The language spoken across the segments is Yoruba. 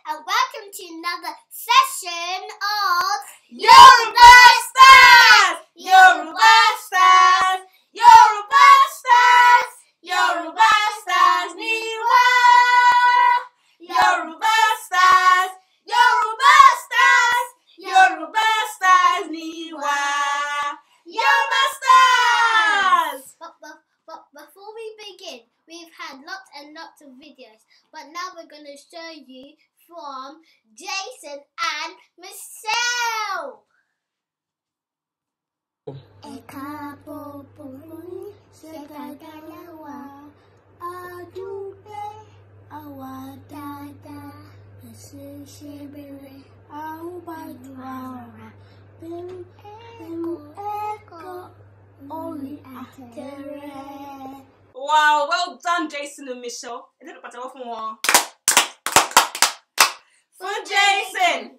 and welcome to another session of Yoruba Stars! Yoruba Stars! Yoruba Stars! Yoruba Stars Niwa! Yoruba Stars! Yoruba Stars! Yoruba Stars Niwa! Yoruba Stars! But before we begin, we've had lots and lots of videos, but now we're going to show you from Jason and Michelle. Wow, well done, Jason and Michelle. For Jason!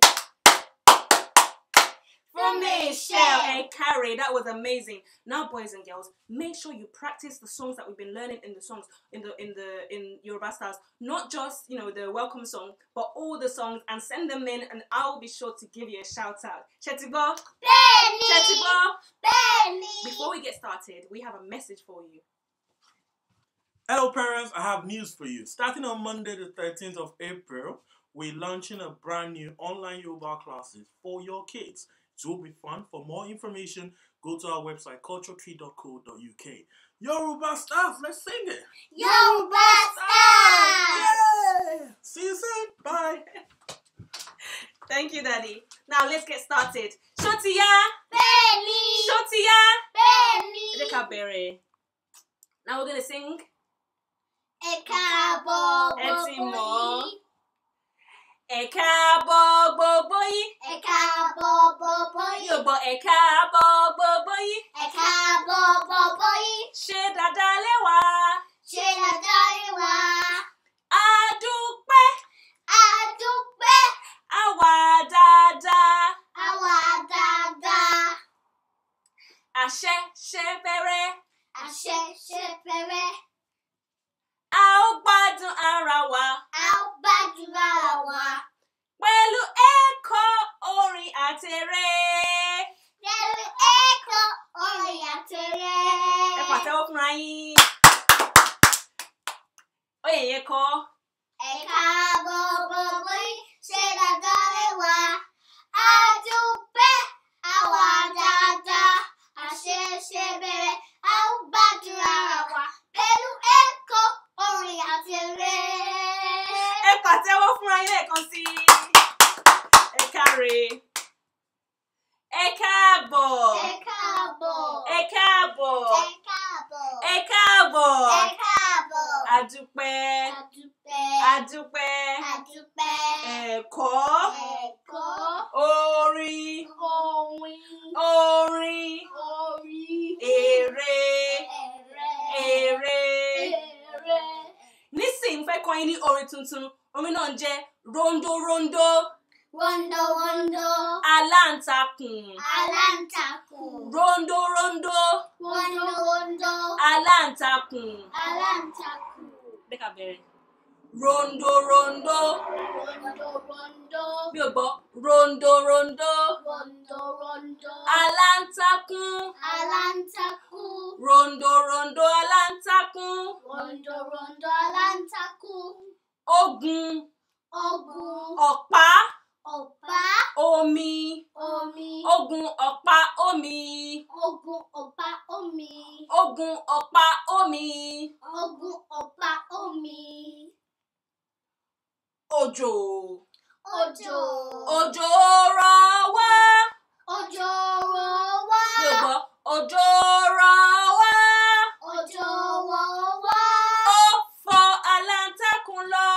From Michelle and Carrie, that was amazing. Now, boys and girls, make sure you practice the songs that we've been learning in the songs in Yoruba Stars. Not just the welcome song, but all the songs, and send them in, and I'll be sure to give you a shout out. Chetibo, Chetibo. Before we get started, we have a message for you. Hello parents, I have news for you. Starting on Monday the 13th of April, we're launching a brand new online Yoruba classes for your kids. It will be fun. For more information, go to our website, CultureTree.co.uk. Yoruba Stars, let's sing it! Yoruba Stars! Yeah! See you soon, bye! Thank you, Daddy. Now let's get started. Shotiya! Benny! Shotiya! Benny! Dekabere. Now we're going to sing. Ekabo Etimo. Ekabo boboyi. Ekabo boboyi. Yobo ekabo boboyi. Ekabo boboyi. Ṣé dáadáa lẹ wà? Ṣé dáadáa lẹ wà? Adúpẹ́. Adúpẹ́. Àwa dáadáa. Àwa dáadáa. Àṣẹ ṣe bẹ̀rẹ̀. Àṣẹ ṣe bẹ̀rẹ̀. A ó gbádùn ara wa. A ó gbádùn ara wa. Pẹ̀lú ẹ̀kọ́ orin àtẹrẹ. Pẹ̀lú ẹ̀kọ́ orin àtẹrẹ. Ẹ pàtẹ́wọ́ fúnra yín. Ó yẹ yẹ kọ́. Ekabo boboyi. Ṣé dáadáa lẹ wà? Adúpẹ́. Àwa dáadáa. Àṣẹ ṣe bẹ̀rẹ̀. A ó gbádùn ara wa. Pẹ̀lú ẹ̀kọ́ orin àtẹrẹ. Ẹ pàtẹ́wọ́ fúnra yín lẹ́ẹ̀kan sí. Ẹ káre. Ẹ káàbọ̀. Ẹ káàbọ̀. Ẹ káàbọ̀. Ẹ káàbọ̀. Ẹ káàbọ̀. Ẹ káàbọ̀. Adúpẹ́. Adúpẹ́. Adúpẹ́. Adúpẹ́. Ẹ̀kọ́. Ẹ̀kọ́. Orin. Orin. Orin. Orin. Èrè. Èrè. Èrè. Nísìnyí fẹ́ kọ́ yín ní orin tuntun. Orin náà ń jẹ́ rondo rondo. Rondo rondo. Aláǹtakùn. Aláǹtakùn. Rondo rondo. Rondo rondo. Aláǹtakùn. Aláǹtakùn. Bẹ́ẹ̀ ká bẹ̀rẹ̀. Rondo rondo. Rondo rondo. Bí o gbọ́, rondo rondo. Rondo rondo. Aláǹtakùn. Aláǹtakùn. Rondo rondo aláǹtakùn. Rondo rondo aláǹtakùn. Ogun. Ogun. Ọ̀pá. Ọ̀pá. Omi. Omi. Ogun ọ̀pá omi. Ogun ọ̀pá omi. Ogun ọ̀pá omi. Ogun ọ̀pá omi. Òjò. Òjò. Òjò rọ̀ wá. Òjò rọ̀ wá. Bí o gbọ́, òjò rọ̀ wá. Òjò rọ̀ wá. Ó fọ́ aláǹtakùn lọ.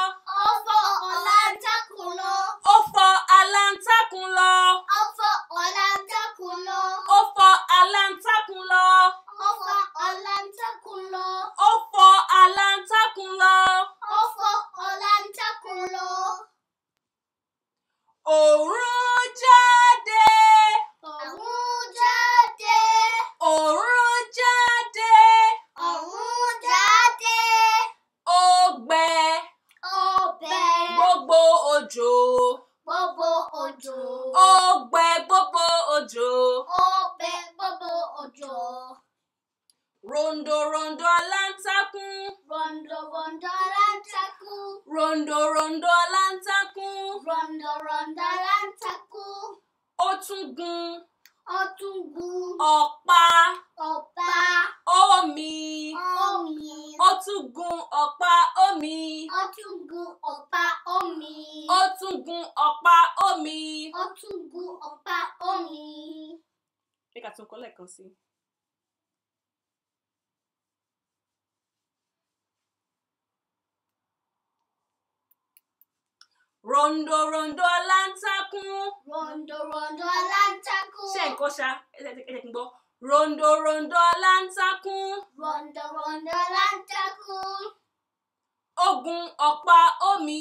Ó fọ́ aláǹtakùn lọ. Ó fọ́ aláǹtakùn lọ. Ó fọ́ aláǹtakùn lọ. Ó fọ́ aláǹtakùn lọ. Ó fọ́ aláǹtakùn lọ. Ó fọ́ aláǹtakùn lọ. Ó fọ́ aláǹtakùn lọ. Òòrùn jáde. Òòrùn jáde. Òòrùn tún gun ọ̀pá omi. Ó tún gun ọ̀pá omi. Ó tún gun ọ̀pá omi. Ẹ ká tún kọ lẹ́ẹ̀kan sí. Rondo rondo aláǹtakùn. Ṣé nǹkan ṣá? Ẹ tẹ̀ kí n gbọ́. Rondo rondo aláǹtakùn. Ó gun ọ̀pá omi.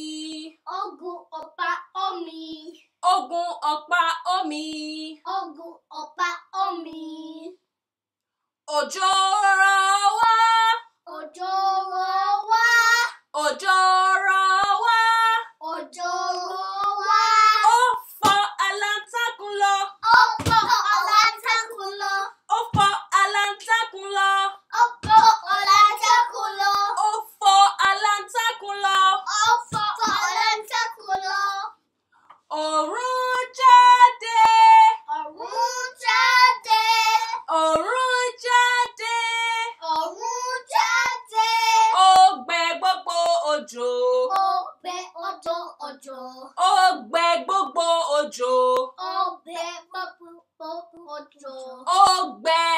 Ó gun ọ̀pá omi. Òjò rọ̀ wá. Òjò rọ̀ wá. Ó fọ́ aláǹtakùn lọ. Ó fọ́ aláǹtakùn lọ. Ó fọ́ aláǹtakùn lọ. Òòrùn jáde. Òòrùn jáde. Ó gbẹ gbogbo òjò. Ó gbẹ gbogbo òjò. Ó gbẹ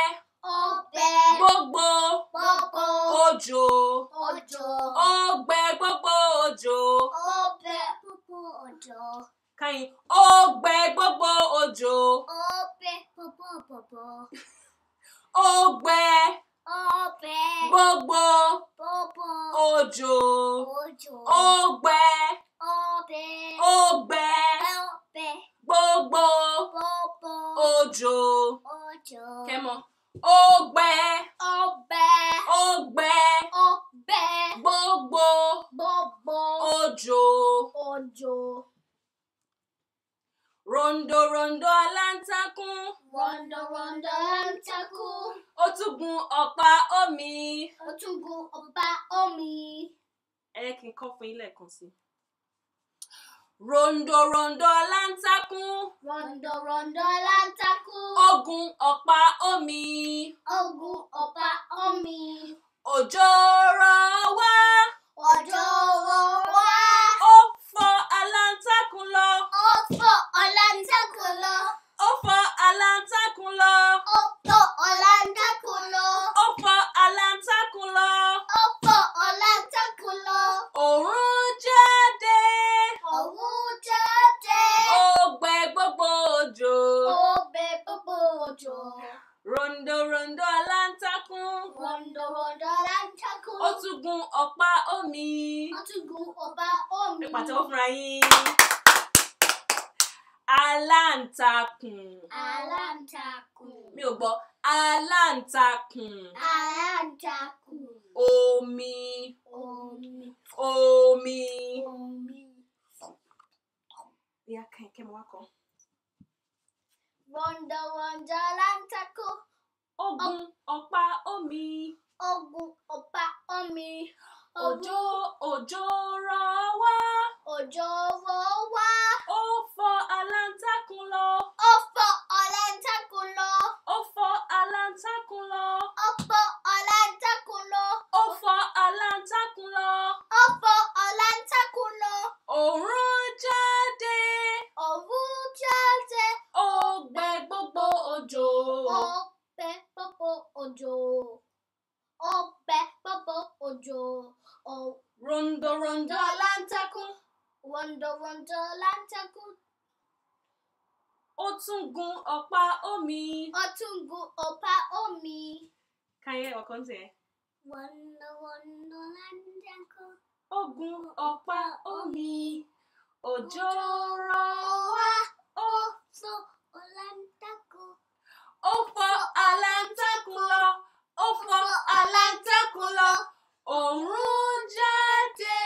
gbogbo òjò. Ó gbẹ gbogbo òjò. Káyìn. Ó gbẹ gbogbo òjò. Ó gbẹ gbogbo òjò. Ó gbẹ gbogbo òjò. Kẹ́mọ̀. Ó gbẹ gbogbo òjò. Rondo rondo aláǹtakùn. Ó tún gun ọ̀pá omi. Ẹ kí n kọ́ fún yín lẹ́ẹ̀kan sí. Rondo rondo aláǹtakùn. Ó gun ọ̀pá omi. Òjò rọ̀ wá. Ó fọ́ aláǹtakùn lọ. Ó fọ́ aláǹtakùn lọ. Ó fọ́ aláǹtakùn lọ. Òòrùn jáde. Ó gbẹ gbogbo òjò. Rondo rondo aláǹtakùn. Ó tún gun ọ̀pá omi. Ẹ pàtẹ́wọ́ fúnra yín. Aláǹtakùn. Mi ò gbọ́. Aláǹtakùn. Omi. Ìyá kẹ́ mọ́ wá kọ́. Rondo aláǹtakùn. Ó gun ọ̀pá omi. Òjò rọ̀ wá. Ó fọ́ aláǹtakùn lọ. Ó fọ́ aláǹtakùn lọ. Òòrùn jáde. Ó gbẹ gbogbo òjò. Rondo rondo aláǹtakùn. Ó tún gun ọ̀pá omi. Káyé ọ̀kan tiẹ̀. Ó gun ọ̀pá omi. Òjò rọ̀ wá. Ó fọ́ aláǹtakùn lọ. Òòrùn jáde.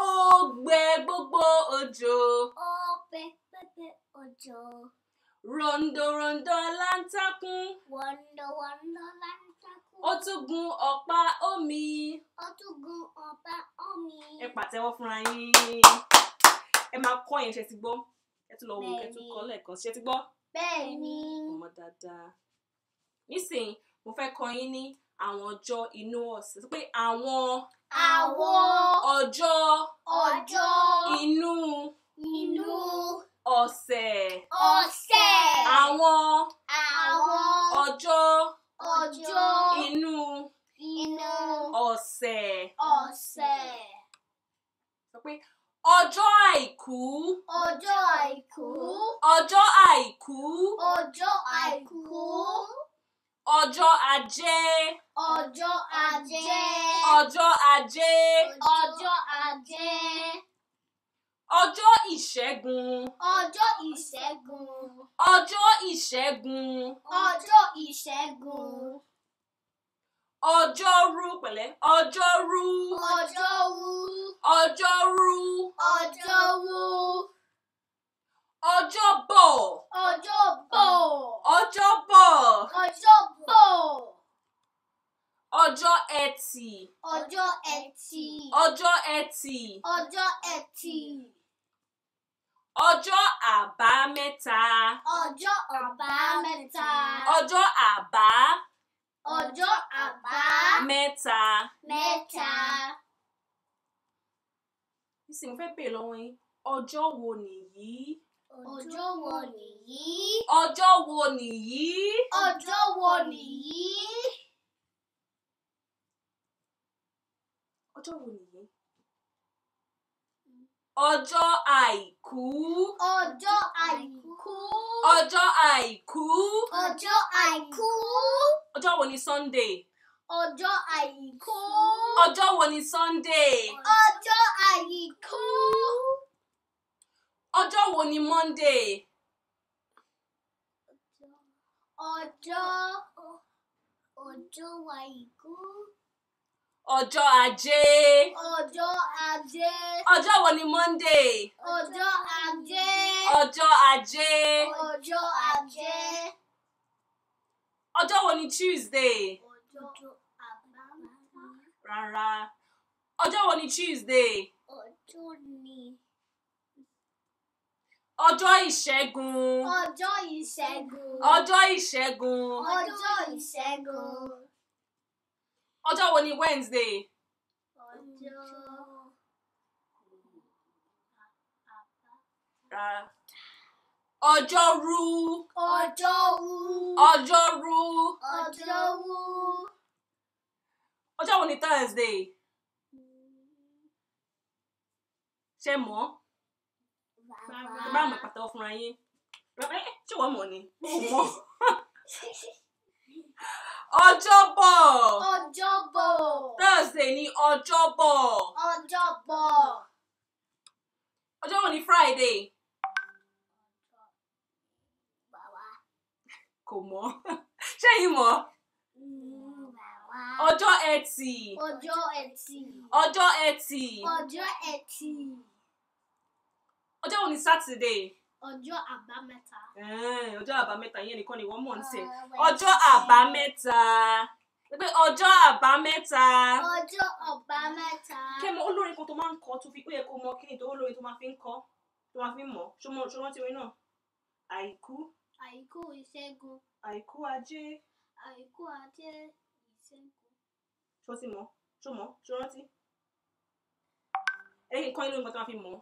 Ó gbẹ gbogbo òjò. Rondo rondo aláǹtakùn. Ó tún gun ọ̀pá omi. Ẹ pàtẹ́wọ́ fúnra yín. ẹ máa kọ́ yẹn ṣe ti gbọ́ ẹ tún lọ wo kẹ tún kọ́ lẹ́ẹ̀kan ṣe ti gbọ́. Bẹ́ẹ̀ni. Ọmọ dáadáa. Nísìnyí mo fẹ́ kọ́ yín ní àwọn ọjọ́ inú ọ̀sẹ̀ pé àwọn ọjọ́ inú ọ̀sẹ̀ àwọn ọjọ́ inú ọ̀sẹ̀ sọ pé ọjọ́ àìkú ọjọ́ àìkú ọjọ́ ajé ọjọ́ ìṣẹ́gun ọjọ́rú pẹ̀lẹ́ ọjọ́rú ọjọ́bọ̀ ọjọ́ ẹtì ọjọ́ àbámẹ́ta mẹ́ta. Nísìnyí mo fẹ́ bèèrè lọ́wọ́ yín ọjọ́ wo nìyí? Ọjọ́ wo nìyí? Ọjọ́ wo nìyí? Ọjọ́ àìkú. Ọjọ́ wo ni Sunday? Ọjọ́ wo ni Sunday? Ọjọ́ wo ni Monday? Ọjọ́ ajé. Ọjọ́ wo ni Monday? Ọjọ́ ajé. Ọjọ́ wo ni Tuesday? Rárá. Ọjọ́ wo ni Tuesday? Ọjọ́ ìṣẹ́gun. Ọjọ́ wo ni Wednesday? Rárá. Ọjọ́rú. Ọjọ́ wo ni Thursday? Ṣé mọ̀? Bá mi pàtẹ́wọ́ fúnra yín. Ṣé wọ́n mọ̀ ni? Mọ̀. Ọjọ́bọ̀. Thursday ni ọjọ́bọ̀. Ọjọ́ wo ni Friday? Kò mọ̀. Ṣé yín mọ̀? Ọjọ́ ẹtì. Ọjọ́ wo ni Saturday? Ọjọ́ àbámẹ́ta. Ọjọ́ àbámẹ́ta yẹn nìkan ni wọ́n mọ̀ ń sìn. Ọjọ́ àbámẹ́ta. Pé ọjọ́ àbámẹ́ta. Kẹ́mọ̀ olórin kan tó máa ń kọ tó fi ó yẹ kó mọ kí ni tó olórin tó máa fi ń kọ tó máa fi ń mọ̀ ṣó rántí orin náà? Àìkú. Ìṣẹ́gun. Àìkú ajé. Ìṣẹ́gun. Ṣó ti mọ̀? Ṣó rántí? Ẹ̀yin kan olórin kan tó máa fi mọ̀.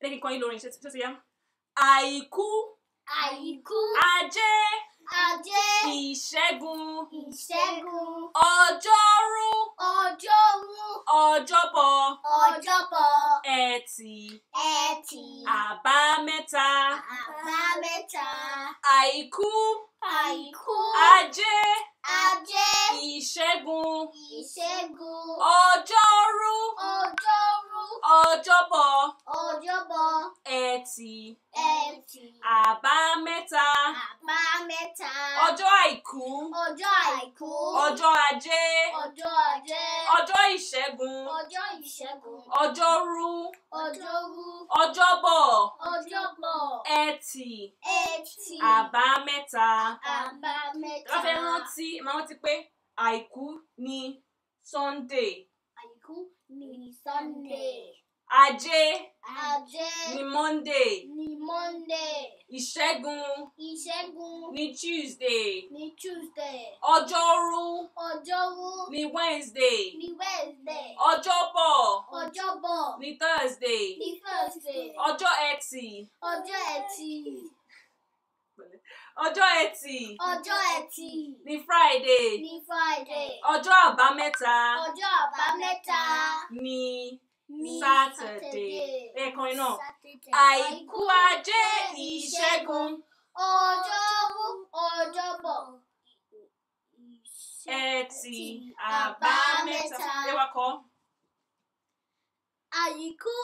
Ẹ̀yin kan olórin ṣó ti yá? Àìkú. Ajé. Ìṣẹ́gun. Ọjọ́rú. Ọjọ́bọ̀. Ẹtì. Àbámẹ́ta. Àìkú. Ajé. Ìṣẹ́gun. Ọjọ́rú. Ọjọ́bọ̀. Ẹtì. Àbámẹ́ta. Ọjọ́ àìkú. Ọjọ́ ajé. Ọjọ́ ìṣẹ́gun. Ọjọ́rú. Ọjọ́bọ̀. Ẹtì. Àbámẹ́ta. Wọ́n fẹ́ rántí pé àìkú ni Sunday. Ajé. Ajé. Ni Monday. Ni Monday. Ìṣẹ́gun. Ìṣẹ́gun. Ni Tuesday. Ni Tuesday. Ọjọ́rú. Ọjọ́rú. Ni Wednesday. Ni Wednesday. Ọjọ́bọ̀. Ọjọ́bọ̀. Ni Thursday. Ni Thursday. Ọjọ́ Ẹtì. Ọjọ́ Ẹtì. Ọjọ́ Ẹtì. Ọjọ́ Ẹtì. Ni Friday. Ni Friday. Ọjọ́ Àbámẹ́ta. Ọjọ́ Àbámẹ́ta. Ni Ni Saturday. Ẹ̀kan iná. Saturday. Àìkú Ajé Ìṣẹ́gun. Ọjọ́rú. Ọjọ́bọ̀. Ẹtì Àbámẹ́ta. Ẹ wá kọ́. Àìkú.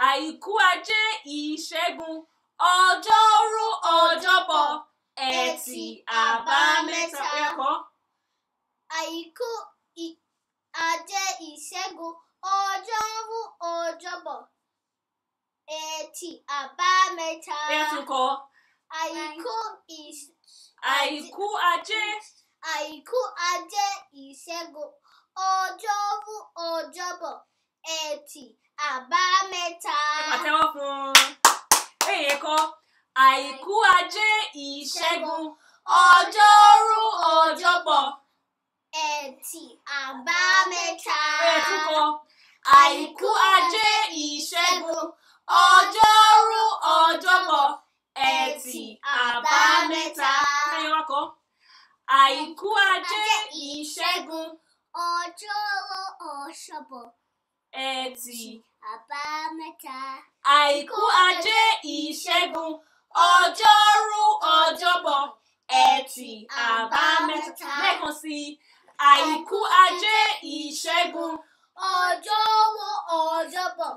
Àìkú Ajé Ìṣẹ́gun. Ọjọ́rú Ọjọ́bọ̀. Ẹtì Àbámẹ́ta. Ẹ wá kọ́. Àìkú. Ajé Ìṣẹ́gun. Ọjọ́rú Ọjọ́bọ̀. Ẹtì Àbámẹ́ta. Ẹ tún kọ́. Àìkú. Àìkú Ajé. Àìkú Ajé Ìṣẹ́gun. Ọjọ́rú Ọjọ́bọ̀. Ẹtì Àbámẹ́ta. Pàtẹ́wọ́ fún un. Èyí kọ́. Àìkú Ajé Ìṣẹ́gun. Ọjọ́rú Ọjọ́bọ̀. Ẹtì Àbámẹ́ta. Ẹ tún kọ́. Àìkú Ajé Ìṣẹ́gun. Ọjọ́rú Ọjọ́bọ̀. Ẹtì Àbámẹ́ta. Ẹ̀yin wá kọ́. Àìkú Ajé Ìṣẹ́gun. Ọjọ́rú Ọjọ́bọ̀. Ẹtì Àbámẹ́ta. Àìkú Ajé Ìṣẹ́gun. Ọjọ́rú Ọjọ́bọ̀. Ẹtì Àbámẹ́ta. Lẹ́ẹ̀kan sí i. Àìkú Ajé Ìṣẹ́gun. Ọjọ́rú Ọjọ́bọ̀.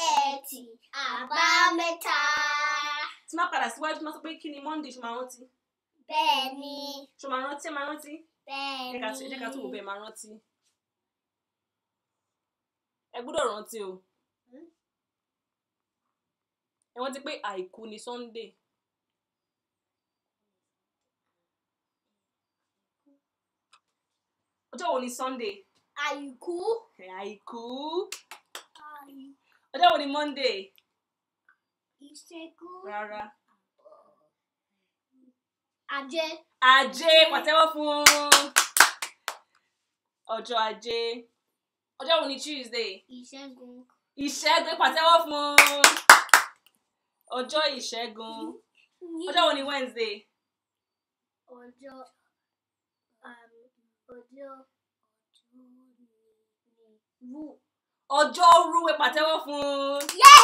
Ẹtì Àbámẹ́ta. Tí máa padà síwájú, máa sọ pé kí ni Monday ṣe máa rántí? Bẹ́ẹ̀ni. Ṣé máa rántí? Máa rántí? Bẹ́ẹ̀ni. Jẹ́ ká tún wò bẹ́ẹ̀ máa rántí. Ẹ gbọ́dọ̀ rántí o. Ẹ rántí pé àìkú ni Sunday. Ọjọ́ wo ni Sunday? Àìkú. Àìkú. Ọjọ́ wo ni Monday? Ìṣẹ́gun. Rárá. Ajé. Ajé, pàtẹ́wọ́ fún ọjọ́ Ajé. Ọjọ́ wo ni Tuesday? Ìṣẹ́gun. Ìṣẹ́gun, pàtẹ́wọ́ fún ọjọ́ Ìṣẹ́gun. Ọjọ́ wo ni Wednesday? Ọjọ́. Ọjọ́rú, ẹ pàtẹ́wọ́ fún. Yay!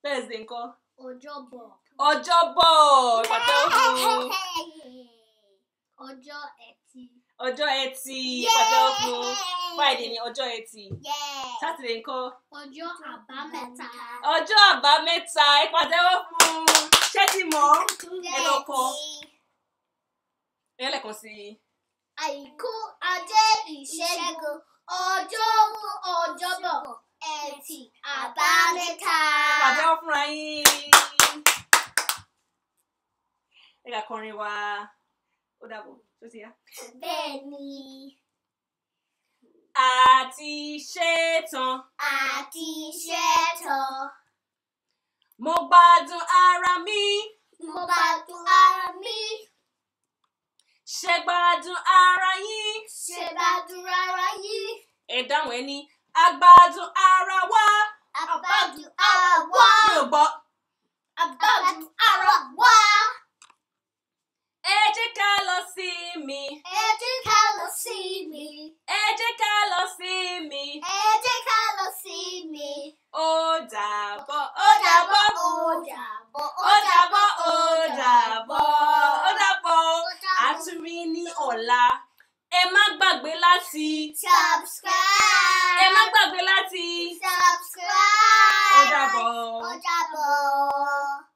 Thursday ńkọ́? Ọjọ́bọ̀. Ọjọ́bọ̀, ẹ pàtẹ́wọ́ fún. Ọjọ́ Ẹtì. Ọjọ́ Ẹtì, ẹ pàtẹ́wọ́ fún. Friday ni ọjọ́ Ẹtì. Saturday ńkọ́? Ọjọ́ Àbámẹ́ta. Ọjọ́ Àbámẹ́ta, ẹ pàtẹ́wọ́ fún. Ṣé ti mọ̀? Ẹ lọ kọ́. Ẹ lẹ́ẹ̀kan sí i. Àìkú Ajé Ìṣẹ́gun. Ọjọ́rú Ọjọ́bọ̀. Ẹtì Àbámẹ́ta. Pàtẹ́wọ́ fúnra yín. Ẹ kà kọrin wa. Ó dàbọ̀, tó ti yá. Bẹ́ẹ̀ni. Àti ṣetán. Àti ṣetán. Mo gbádùn ara mi. Mo gbádùn ara mi. Ṣé gbádùn ara yín? Ṣé gbádùn ara yín? Ẹ dáhùn ẹ ní agbádùn ara wa. Agbádùn ara wa. Mi ò gbọ́. Agbádùn ara wa. Ẹ jẹ́ ká lọ sí mi. Ẹ jẹ́ ká lọ sí mi. Ẹ jẹ́ ká lọ sí mi. Ẹ jẹ́ ká lọ sí mi. Ó dàbọ̀, ó dàbọ̀, Ó dàbọ̀. ó dàbọ̀, ó dàbọ̀, ó dàbọ̀. A tún rí ní ọ̀la. Ẹ má gbàgbé láti. Subscribe. Ẹ má gbàgbé láti. Subscribe. Ó dàbọ̀. Ó dàbọ̀.